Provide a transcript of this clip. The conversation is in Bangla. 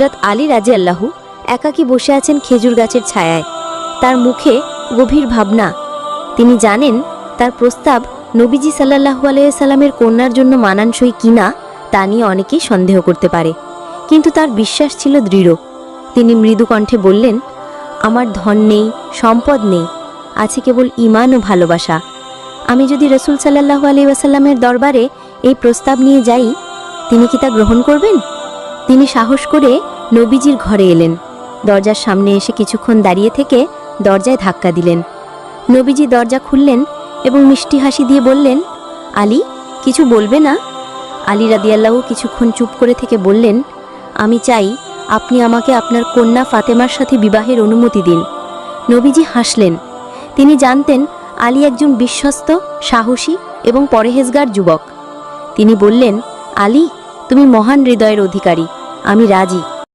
হযরত আলী রাদিয়াল্লাহু একাকী বসে আছেন খেজুর গাছের ছায়ায়। তার মুখে গভীর ভাবনা। তিনি জানেন তার প্রস্তাব নবীজি সাল্লাল্লাহু আলাইহি সাল্লামের কন্যার জন্য মানানসই কিনা তা নিয়ে অনেকেই সন্দেহ করতে পারে, কিন্তু তার বিশ্বাস ছিল দৃঢ়। তিনি মৃদু কণ্ঠে বললেন, আমার ধন নেই, সম্পদ নেই, আছে কেবল ঈমান ও ভালোবাসা। আমি যদি রাসূল সাল্লাল্লাহু আলাইহি ওয়াসাল্লামের দরবারে এই প্রস্তাব নিয়ে যাই, তিনি কি তা গ্রহণ করবেন? তিনি সাহস করে নবীজির ঘরে এলেন। দরজার সামনে এসে কিছুক্ষণ দাঁড়িয়ে থেকে দরজায় ধাক্কা দিলেন। নবীজি দরজা খুললেন এবং মিষ্টি হাসি দিয়ে বললেন, আলী, কিছু বলবে না? আলী রাদিয়াল্লাহু কিছুক্ষণ চুপ করে থেকে বললেন, আমি চাই আপনি আমাকে আপনার কন্যা ফাতেমার সাথে বিবাহের অনুমতি দিন। নবীজি হাসলেন। তিনি জানতেন আলী একজন বিশ্বস্ত, সাহসী এবং পরহেজগার যুবক। তিনি বললেন, আলী, তুমি মহান হৃদয়ের অধিকারী, আমি রাজি।